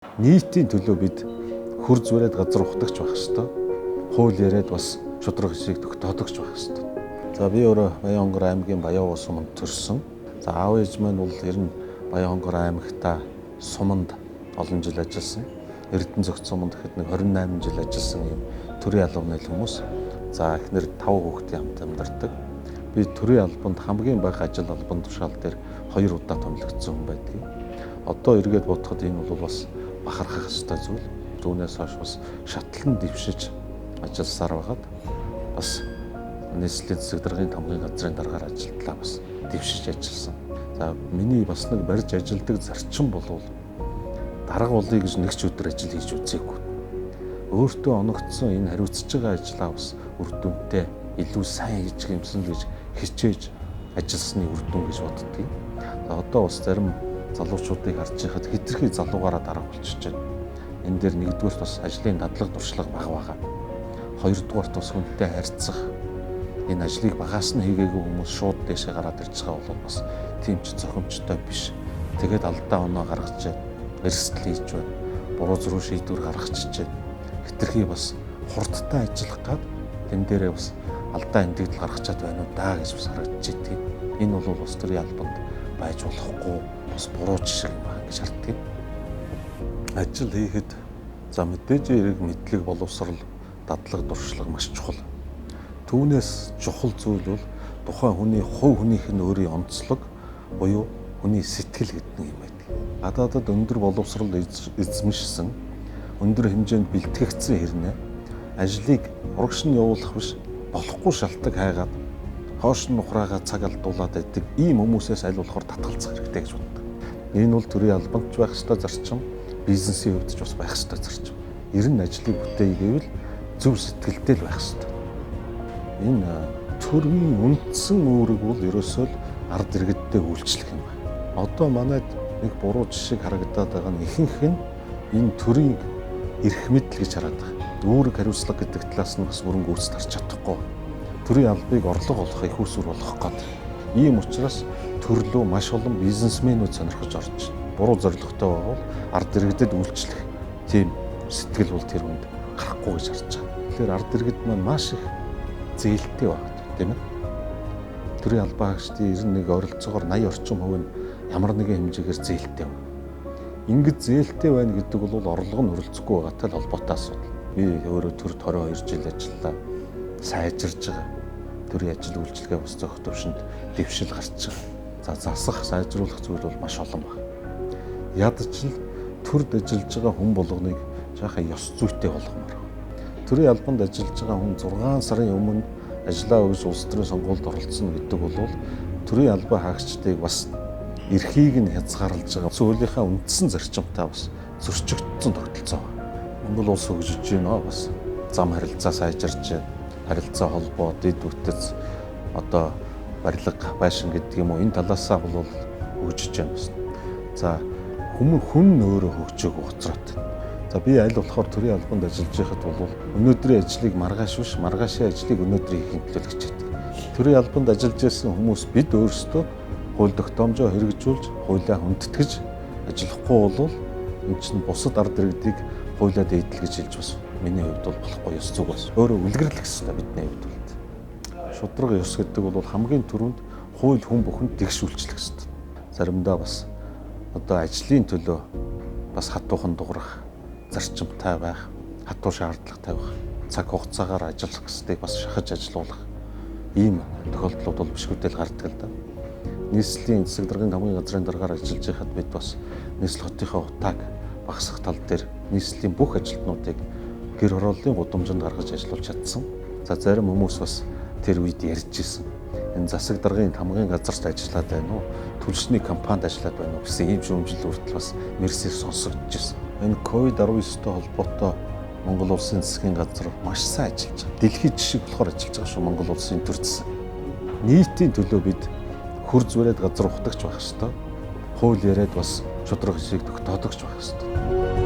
Нийтийн төлөө бид хөр зүрээд газар ухтагч байх ёстой. Хууль яриад бас шудраг хэсгийг тогтоодогч байх ёстой. За би өөрөө Баянгор аймгийн Баян суманд төрсөн. За аав ээж маань бол ер нь Баянгор аймагта суманд олон жил ажилласан. Эрдэнэ зөвхт суманд гэхэд нэг 28 жил ажилласан юм төрийн албаны хүмүүс. За эхнэр 5 хүүхдийн хамт амьдардаг. Би төрийн албанд хамгийн бага ажил албан тушаал дээр 2 удаа томилогдсон хүн байдаг. Одоо эргээд бодоход энэ бол бас бахархах ёстой зүйл. Түүнээс хойш бас шатлан дэвшиж ажилласаар байгаад бас нийслэлийн засаг даргын тамгын газрын дараагаар ажилтлаа бас дэвшиж ажилласан. За миний бас нэг барьж ажилдаг зарчим болвол дарга болъё гэж нэг ч өдөр ажил хийж үзээгүй. Өөртөө оногдсон энэ хариуцж байгаа ажлаа бас үр дүнтэй илүү сайн хийж гэмсэн гэж хичээж ажилласны үр дүн гэж боддгийг. За одоо бас зарим залуучуудыг харж байхад хитрхи залуугаараа дарга болчихж байна. Энэ дээр нэгдүгээр бас ажлын дадлаг дуршлаг бага. Хоёрдугаарт бас хүнтэй харьцах энэ ажлыг багаас нь хийгээгүй хүмүүс шууд дэшээ гараад ирж байгаа бол бас тийм ч зохимжтой биш. Тэгээд алдаа оноо гаргаж эрсдэл хийж байна. Буруу зуруу шийдвэр гаргачихжээ. Хитрхи бас хурдтай ажиллах гад тэн дээрээ бас алдаа эндэгдэл гаргачаад байна уу даа гэж бас харагдаж идэг. Энэ бол бас төрийн албанд байж болохгүй бас буруу жишээ юм аа гэж харддаг. Ажил хийхэд за мэдээж эрэг мэдлэг боловсрал дадлаг дуршлаг маш чухал. Түүнээс чухал зүйл бол тухайн хүний хувь хүнийх нь өөрийн онцлог буюу хүний сэтгэл гэдэг юм байдаг. Гадаадад өндөр боловсрал эзэмшсэн өндөр хэмжээнд бэлтгэгдсэн хэрнээ ажлыг урагш нь явуулах биш болохгүй шалтгаан хайгаад хоош нь нухраагаа цаг алдуулаад байдаг ийм хүмүүсээс аль болохоор татгалзах хэрэгтэй гэж боддог. Энэ бол төрийн албанд ч байх ёстой зарчим, бизнесийн хувьд ч бас байх ёстой зарчим. Ер нь ажлыг бүтээе гэвэл зөв сэтгэлтэй л байх ёстой. Энэ төрийн үндсэн үүрэг бол ерөөсөө л ард иргэдтэй үйлчлэх юм байна. Одоо манайд нэг буруу жишээг харагдаад байгаа нь ихэнх нь энэ төрийн эрх мэдэл гэж хараад байгаа. Үүрэг хариуцлага гэдэг талаас нь бас мөрөнгө үүс тарч чадахгүй. Төрийн албыг орлого олох, их усүр болгох гэдэг. Ийм учраас төрлөө маш олон бизнесмэнүүд сонирхож орж байна. Буруу зорилготой бол ард иргэдэд үйлчлэх тийм сэтгэл бол тэр хүнд гарахгүй гэж харж байгаа. Тэгэхээр ард иргэд маань маш их зээлтэй байна, тийм ээ. Төрийн албан хаагчдын 91 ойролцоогоор 80 орчим хувь нь ямар нэгэн хэмжээгээр зээлтэй байна. Ингэж зээлтэй байна гэдэг бол орлого нь хөрөлцөхгүй байгаатай л холбоотой асуудал. Би өөрөө төрд 22 жил ажиллаа, сайжирж байгаа. Төрийн ажил үйлчилгээ бас зохих төвшөнд дэвшил гарч байгаа. За засах, сайжруулах зүйл бол маш олон байна. Ядчил төрд ажиллаж байгаа хүн болгоныг жаахан ёс зүйтэй болгомоор. Төрийн албанд ажиллаж байгаа хүн 6 сарын өмнө ажиллаа өгж улс төрийн сонгуульд оролцсон гэдэг бол төрийн албан хаагчдыг бас эрхийг нь хязгаарлаж байгаа. Сүүлийнхаа үндсэн зарчимтай бас зөрчигдсөн тогтолцоо байна. Монгол улс хөгжиж байна бас зам харилцаа сайжирч байна. Харилцаа холбоо, дэд үтц одоо барилга, байшин гэдэг юм уу энэ талаасаа бол хөгжиж байна бас. За хүн өөрөө хөгжөөг гоцроод. За би аль болохоор төрийн албанд ажиллаж байхад бол өнөөдрийн ажлыг маргааш биш, маргаашийн ажлыг өнөөдөр хийхин төлөө хичээдэг. Төрийн албанд ажиллаж байсан хүмүүс бид өөрсдөө хууль тогтоомжоо хэрэгжүүлж, хуулиа хүндэтгэж ажиллахгүй бол энэ чинь бусад ард иргэдийг хуулиа дээдэл гэж хэлж бас миний хувьд бол болохгүй ёс зүг бас. Өөрөө үлгэрлэх хэрэгтэй бидний хувьд бол. Шудраг ёс гэдэг бол хамгийн түрүүнд хууль хүн бүхэнд тэгш үйлчлэх хэрэгтэй. Заримдаа бас одоо ажлын төлөө бас хатуухан дуурах, зарчимтай байх, хатуу шаардлагатай байх, цаг хугацаагаар ажиллах гэсдгийг бас шахаж ажилуулах ийм тохиолдлууд бол бишгүүдэл гардаг л да. Нийслэлийн засаг даргын тамгын газрын дараагаар ажиллаж байхад бид бас нийслэл хотынхаа утааг багасгах тал дээр нийслэлийн бүх ажилтнуудыг гэр хорооллын гудамжинд гаргаж ажиллуулж чадсан. За зарим хүмүүс бас тэр үед ярьж ирсэн. Энэ засаг даргын тамгын газарт ажиллаад байна уу? Түлшний компанид ажиллаад байна уу гэсэн ийм шүүмжил хүртэл бас мэрсээр сонсогдож ирсэн. Энэ COVID-19-тэй холбоотой Монгол улсын засгийн газар маш сайн ажиллаж байгаа. Дэлхийд жишээ болохоор ажиллаж байгаа шүү Монгол улсын төрдсөн. Нийтийн төлөө бид хөр зүрээд газар ухтагч байх ёстой. Хууль яриад бас шудраг хэсгийг тогтоодогч байх ёстой.